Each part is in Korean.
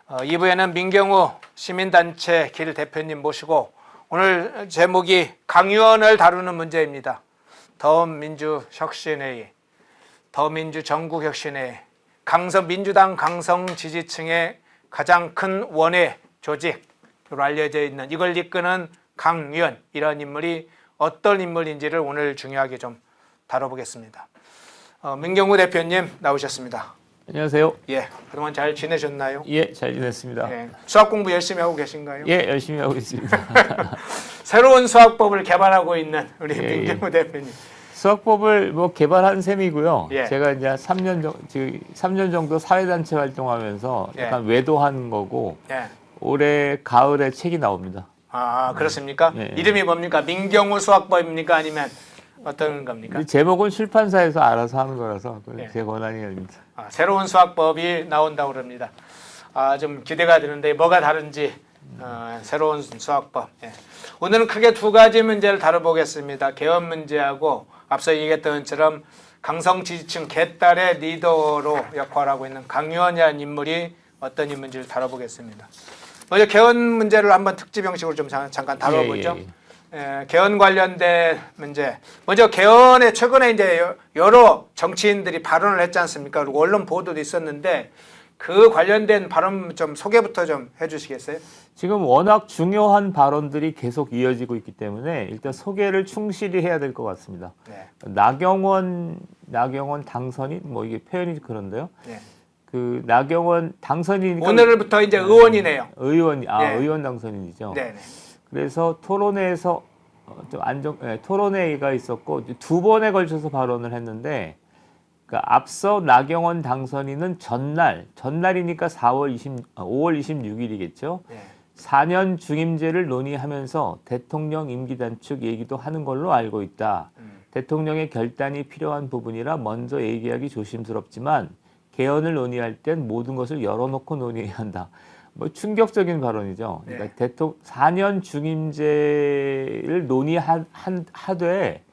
2부에는 민경우 시민단체 길 대표님 모시고 오늘 제목이 강유원을 다루는 문제입니다. 더민주혁신회의, 더민주 전국혁신회의, 민주당 강성 지지층의 가장 큰 원외 조직으로 알려져 있는 이걸 이끄는 강유원, 이런 인물이 어떤 인물인지를 오늘 중요하게 좀 다뤄보겠습니다. 민경우 대표님 나오셨습니다. 안녕하세요. 예, 그동안 잘 지내셨나요? 예, 잘 지냈습니다. 예, 수학 공부 열심히 하고 계신가요? 예, 열심히 하고 있습니다. 새로운 수학법을 개발하고 있는 우리 예, 민경우 대표님. 수학법을 개발한 셈이고요. 예. 제가 이제 3년 정도 사회단체 활동하면서 예. 약간 외도한 거고 예. 올해 가을에 책이 나옵니다. 아, 그렇습니까? 예. 이름이 뭡니까? 민경우 수학법입니까? 아니면 어떤 겁니까? 근데 제목은 출판사에서 알아서 하는 거라서 예. 제 권한이 아닙니다. 새로운 수학법이 나온다고 그럽니다. 좀 기대가 되는데 뭐가 다른지 새로운 수학법. 예. 오늘은 크게 두 가지 문제를 다뤄보겠습니다. 개헌 문제하고 앞서 얘기했던 것처럼 강성 지지층 개딸의 리더로 역할하고 있는 강유원이라는 인물이 어떤 인물인지를 다뤄보겠습니다. 먼저 개헌 문제를 한번 특집 형식으로 좀 잠깐 다뤄보죠. 개헌 관련된 문제. 먼저 개헌에 최근에 이제 여러 정치인들이 발언을 했지 않습니까? 그리고 언론 보도도 있었는데 그 관련된 발언 좀 소개부터 좀 해주시겠어요? 지금 워낙 중요한 발언들이 계속 이어지고 있기 때문에 일단 소개를 충실히 해야 될 것 같습니다. 네. 나경원 당선인 이게 표현이 그런데요. 네. 그 나경원 당선인이니까 오늘부터 이제 의원이네요. 의원 네. 의원 당선인이죠. 네. 그래서 토론회에서 토론회가 있었고 두 번에 걸쳐서 발언을 했는데 앞서 나경원 당선인은 전날이니까 5월 26일이겠죠. 네. 4년 중임제를 논의하면서 대통령 임기 단축 얘기도 하는 걸로 알고 있다. 대통령의 결단이 필요한 부분이라 먼저 얘기하기 조심스럽지만 개헌을 논의할 땐 모든 것을 열어놓고 논의해야 한다. 충격적인 발언이죠. 네. 그러니까 4년 중임제를 논의하되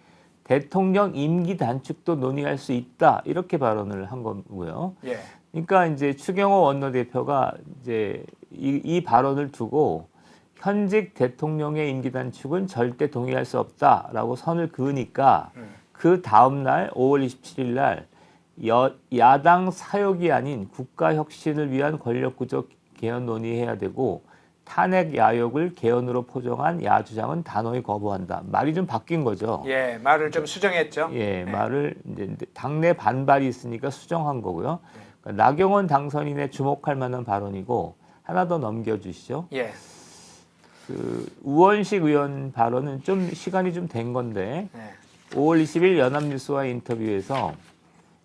대통령 임기 단축도 논의할 수 있다. 이렇게 발언을 한 거고요. 예. 그러니까 이제 추경호 원내대표가 이제 이 발언을 두고 현직 대통령의 임기 단축은 절대 동의할 수 없다라고 선을 그으니까 그 다음 날 5월 27일 날 야당 사역이 아닌 국가 혁신을 위한 권력 구조 개헌 논의해야 되고 탄핵 야욕을 개헌으로 포장한 야주장은 단호히 거부한다. 말이 좀 바뀐 거죠. 예, 말을 좀 수정했죠. 예, 말을 이제 당내 반발이 있으니까 수정한 거고요. 그러니까 나경원 당선인의 주목할 만한 발언이고 하나 더 넘겨주시죠. 예. 그 우원식 의원 발언은 좀 시간이 좀 된 건데 네. 5월 20일 연합뉴스와의 인터뷰에서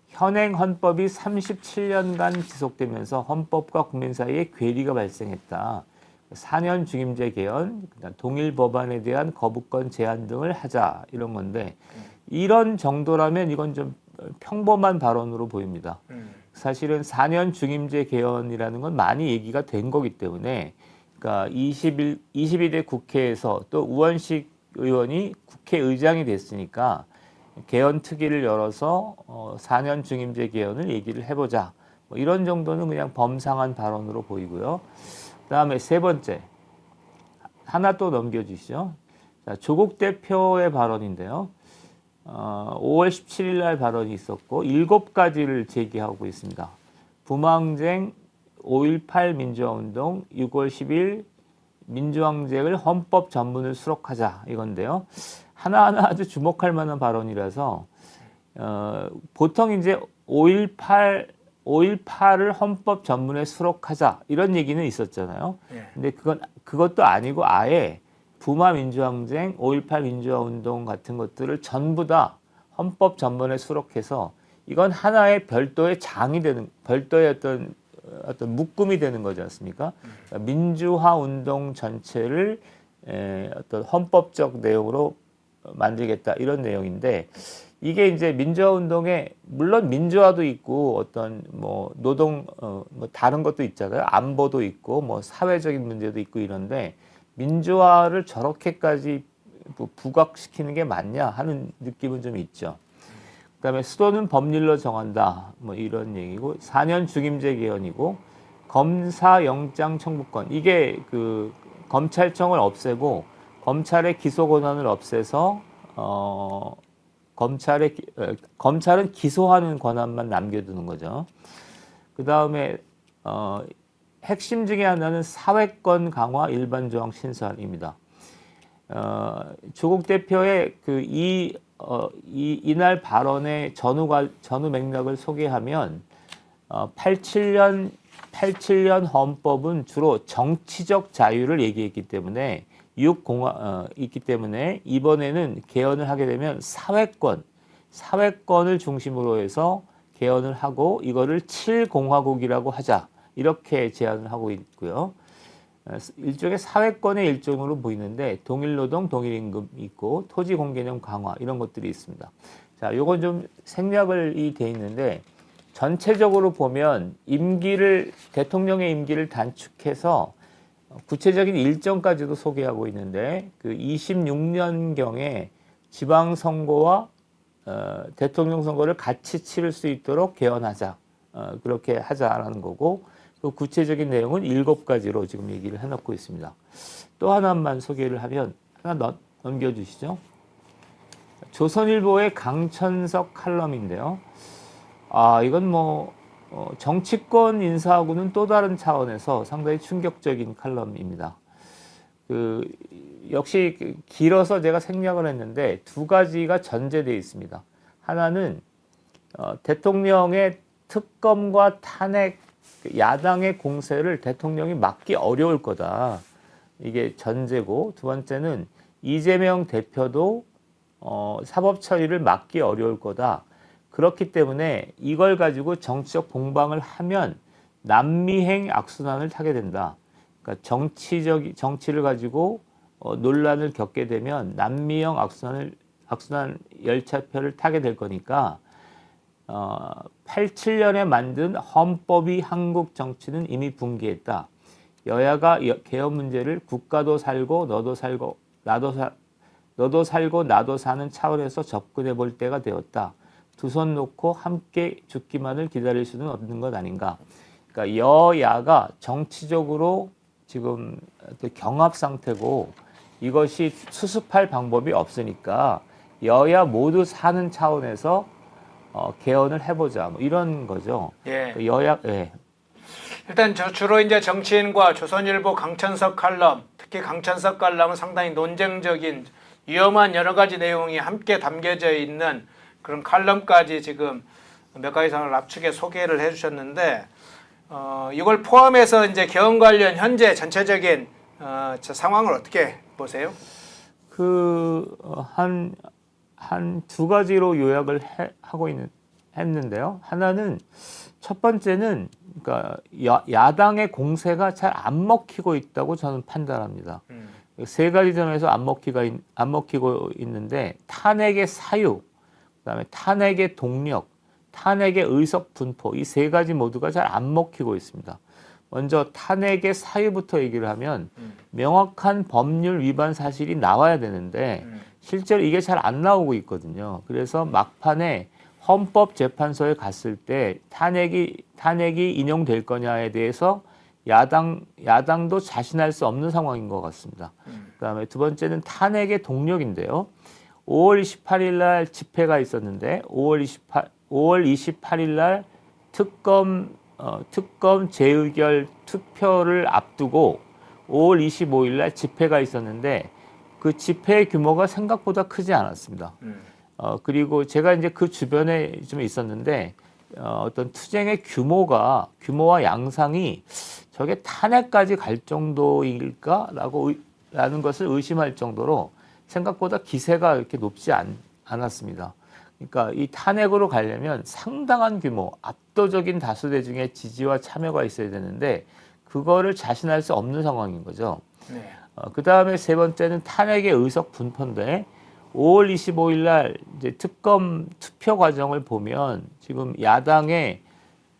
현행 헌법이 37년간 지속되면서 헌법과 국민 사이에 괴리가 발생했다. 4년 중임제 개헌, 동일 법안에 대한 거부권 제한 등을 하자 이런 건데 이런 정도라면 이건 좀 평범한 발언으로 보입니다. 사실은 4년 중임제 개헌이라는 건 많이 얘기가 된 거기 때문에 그러니까 21대 국회에서 또 우원식 의원이 국회의장이 됐으니까 개헌 특위를 열어서 4년 중임제 개헌을 얘기를 해보자. 이런 정도는 그냥 범상한 발언으로 보이고요. 그다음에 세 번째 하나 또 넘겨주시죠. 자, 조국 대표의 발언인데요. 5월 17일 날 발언이 있었고 7가지를 제기하고 있습니다. 부망쟁, 5.18 민주화운동, 6월 10일 민주항쟁을 헌법 전문을 수록하자 이건데요. 하나하나 아주 주목할 만한 발언이라서 보통 이제 5.18을 헌법 전문에 수록하자 이런 얘기는 있었잖아요. 근데 그것도 아니고 아예 부마 민주항쟁, 5.18 민주화운동 같은 것들을 전부 다 헌법 전문에 수록해서 이건 하나의 별도의 장이 되는 별도의 어떤 묶음이 되는 거지 않습니까? 그러니까 민주화 운동 전체를 어떤 헌법적 내용으로 만들겠다 이런 내용인데 이게 이제 민주화 운동에 물론 민주화도 있고 어떤 노동 다른 것도 있잖아요. 안보도 있고 사회적인 문제도 있고 이런데 민주화를 저렇게까지 부각시키는 게 맞냐 하는 느낌은 좀 있죠. 그다음에 수도는 법률로 정한다 이런 얘기고 4년 중임제 개헌이고 검사영장 청구권 이게 그 검찰청을 없애고 검찰의 기소 권한을 없애서 검찰은 기소하는 권한만 남겨두는 거죠. 그 다음에 핵심 중에 하나는 사회권 강화 일반 조항 신설입니다. 조국 대표의 이날 발언의 전후 맥락을 소개하면 87년 헌법은 주로 정치적 자유를 얘기했기 때문에 있기 때문에 이번에는 개헌을 하게 되면 사회권을 중심으로 해서 개헌을 하고 이거를 7공화국이라고 하자 이렇게 제안을 하고 있고요. 일종의 사회권의 일종으로 보이는데 동일노동, 동일임금 있고 토지 공개념 강화 이런 것들이 있습니다. 자, 요건 좀 생략을 돼 있는데 전체적으로 보면 대통령의 임기를 단축해서 구체적인 일정까지도 소개하고 있는데 그 26년경에 지방선거와 대통령 선거를 같이 치를 수 있도록 개헌하자. 그렇게 하자라는 거고 그 구체적인 내용은 7가지로 지금 얘기를 해놓고 있습니다. 또 하나만 소개를 하면 하나 넘겨주시죠. 조선일보의 강천석 칼럼인데요. 이건 정치권 인사하고는 또 다른 차원에서 상당히 충격적인 칼럼입니다. 역시 길어서 제가 생략을 했는데 2가지가 전제되어 있습니다. 하나는 대통령의 특검과 탄핵, 야당의 공세를 대통령이 막기 어려울 거다. 이게 전제고, 두 번째는 이재명 대표도 사법 처리를 막기 어려울 거다. 그렇기 때문에 이걸 가지고 정치적 봉방을 하면 남미행 악순환을 타게 된다. 그러니까 정치를 가지고 논란을 겪게 되면 남미형 악순환 열차표를 타게 될 거니까 87년에 만든 헌법이 한국 정치는 이미 붕괴했다. 여야가 개헌 문제를 국가도 살고 너도 살고 나도 사는 차원에서 접근해 볼 때가 되었다. 두 손 놓고 함께 죽기만을 기다릴 수는 없는 것 아닌가. 그러니까 여야가 정치적으로 지금 경합 상태고 이것이 수습할 방법이 없으니까 여야 모두 사는 차원에서 개헌을 해보자. 이런 거죠. 예. 예. 일단 주로 이제 정치인과 조선일보 강천석 칼럼, 특히 강천석 칼럼은 상당히 논쟁적인 위험한 여러 가지 내용이 함께 담겨져 있는 그런 칼럼까지 지금 몇 가지 상을 압축해 소개를 해주셨는데 이걸 포함해서 이제 개헌 관련 현재 전체적인 상황을 어떻게 보세요? 한 2가지로 요약을 했는데요. 하나는 첫 번째는 그러니까 야당의 공세가 잘 안 먹히고 있다고 저는 판단합니다. 3가지 점에서 안 먹히고 있는데 탄핵의 사유, 그다음에 탄핵의 동력, 탄핵의 의석 분포 이 3가지 모두가 잘 안 먹히고 있습니다. 먼저 탄핵의 사유부터 얘기를 하면 명확한 법률 위반 사실이 나와야 되는데 실제로 이게 잘 안 나오고 있거든요. 그래서 막판에 헌법재판소에 갔을 때 탄핵이 인용될 거냐에 대해서 야당도 자신할 수 없는 상황인 것 같습니다. 그다음에 두 번째는 탄핵의 동력인데요. 5월 28일 날 집회가 있었는데 5월 28일 날 특검 재의결 투표를 앞두고 5월 25일 날 집회가 있었는데 그 집회 규모가 생각보다 크지 않았습니다. 그리고 제가 이제 그 주변에 좀 있었는데 어떤 투쟁의 규모와 양상이 저게 탄핵까지 갈 정도일까라는 것을 의심할 정도로 생각보다 기세가 이렇게 높지 않았습니다. 그러니까 이 탄핵으로 가려면 상당한 규모, 압도적인 다수 대중의 지지와 참여가 있어야 되는데 그거를 자신할 수 없는 상황인 거죠. 네. 그 다음에 세 번째는 탄핵의 의석 분포인데 5월 25일 날 이제 특검 투표 과정을 보면 지금 야당의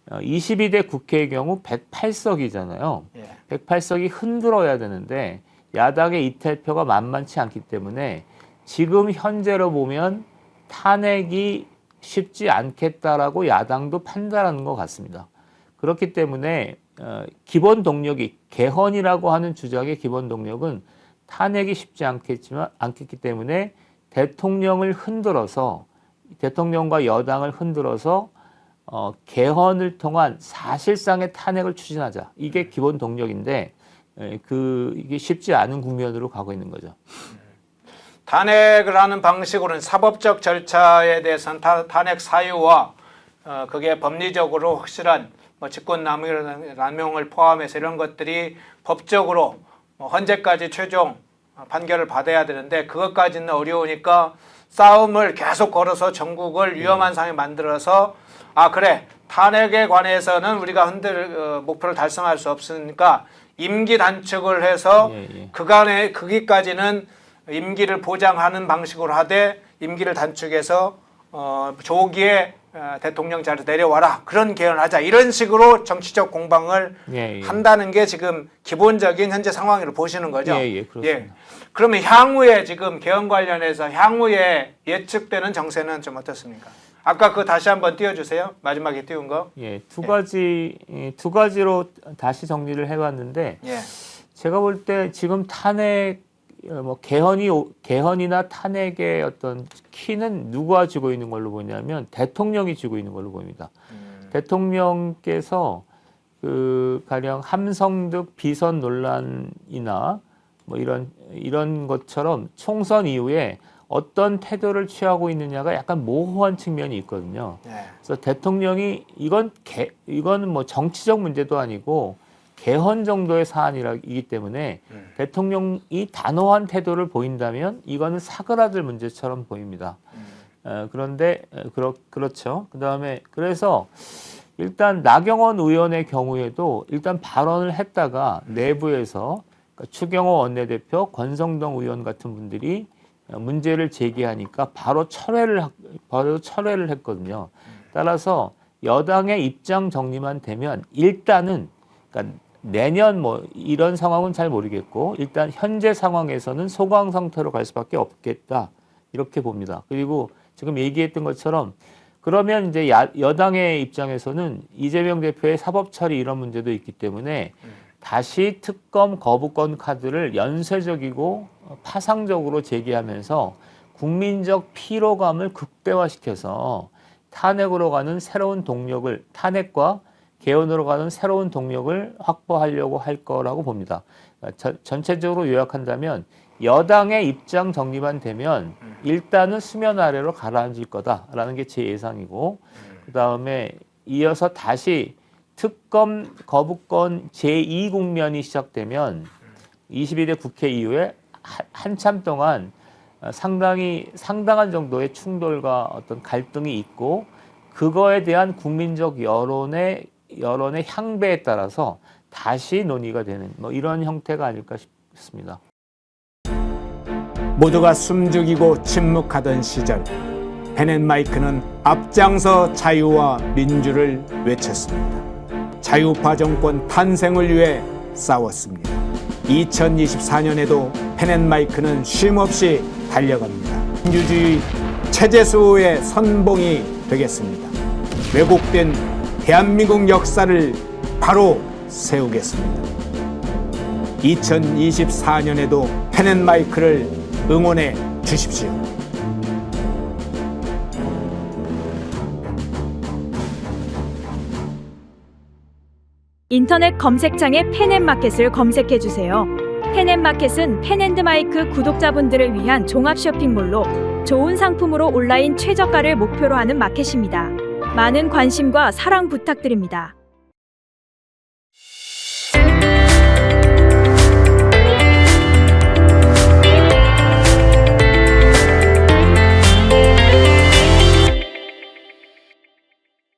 22대 국회의 경우 108석이잖아요. 예. 108석이 흔들어야 되는데 야당의 이탈표가 만만치 않기 때문에 지금 현재로 보면 탄핵이 쉽지 않겠다라고 야당도 판단하는 것 같습니다. 그렇기 때문에 기본 동력이 개헌이라고 하는 주장의 기본 동력은 탄핵이 쉽지 않겠기 때문에 대통령을 흔들어서 대통령과 여당을 흔들어서 개헌을 통한 사실상의 탄핵을 추진하자. 이게 기본 동력인데 이게 쉽지 않은 국면으로 가고 있는 거죠. 탄핵을 하는 방식으로는 사법적 절차에 대해서는 탄핵 사유와 그게 법리적으로 확실한 직권남용을 포함해서 이런 것들이 법적으로 헌재까지 최종 판결을 받아야 되는데 그것까지는 어려우니까 싸움을 계속 걸어서 전국을 위험한 상황에 만들어서 그래 탄핵에 관해서는 우리가 목표를 달성할 수 없으니까 임기 단축을 해서 그간의 거기까지는 임기를 보장하는 방식으로 하되 임기를 단축해서 조기에 대통령 자리에 내려와라 그런 개헌을 하자 이런 식으로 정치적 공방을 한다는 게 지금 기본적인 현재 상황으로 보시는 거죠. 그렇습니다. 그러면 향후에 지금 개헌 관련해서 향후에 예측되는 정세는 좀 어떻습니까? 아까 그거 다시 한번 띄워주세요. 마지막에 띄운 거. 두 가지로 다시 정리를 해봤는데 제가 볼 때 지금 탄핵 개헌이나 탄핵의 어떤 키는 누가 쥐고 있는 걸로 보냐면 대통령이 쥐고 있는 걸로 보입니다. 대통령께서 가령 함성득 비선 논란이나 이런 것처럼 총선 이후에 어떤 태도를 취하고 있느냐가 약간 모호한 측면이 있거든요. 그래서 대통령이 이건 정치적 문제도 아니고 개헌 정도의 사안이기 때문에 대통령이 단호한 태도를 보인다면 이거는 사그라들 문제처럼 보입니다. 그런데 그렇죠. 그다음에 그래서 일단 나경원 의원의 경우에도 일단 발언을 했다가 내부에서 추경호 원내대표, 권성동 의원 같은 분들이 문제를 제기하니까 바로 철회를 했거든요. 따라서 여당의 입장 정리만 되면 일단은 그러니까 내년 이런 상황은 잘 모르겠고 일단 현재 상황에서는 소강 상태로 갈 수밖에 없겠다 이렇게 봅니다. 그리고 지금 얘기했던 것처럼 그러면 이제 여당의 입장에서는 이재명 대표의 사법 처리 이런 문제도 있기 때문에 다시 특검 거부권 카드를 연쇄적이고 파상적으로 제기하면서 국민적 피로감을 극대화시켜서 탄핵과 개헌으로 가는 새로운 동력을 확보하려고 할 거라고 봅니다. 전체적으로 요약한다면 여당의 입장 정리만 되면 일단은 수면 아래로 가라앉을 거다라는 게 제 예상이고 그다음에 이어서 다시 특검 거부권 제2 국면이 시작되면 22대 국회 이후에 한참 동안 상당한 정도의 충돌과 어떤 갈등이 있고 그거에 대한 국민적 여론의 향배에 따라서 다시 논의가 되는 이런 형태가 아닐까 싶습니다. 모두가 숨죽이고 침묵하던 시절 펜앤마이크는 앞장서 자유와 민주를 외쳤습니다. 자유파 정권 탄생을 위해 싸웠습니다. 2024년에도 펜앤마이크는 쉼없이 달려갑니다. 민주주의 체제 수호의 선봉이 되겠습니다. 왜곡된 대한민국 역사를 바로 세우겠습니다. 2024년에도 펜앤마이크를 응원해 주십시오. 인터넷 검색창에 펜앤마켓을 검색해 주세요. 펜앤마켓은 펜앤드마이크 구독자분들을 위한 종합 쇼핑몰로 좋은 상품으로 온라인 최저가를 목표로 하는 마켓입니다. 많은 관심과 사랑 부탁드립니다.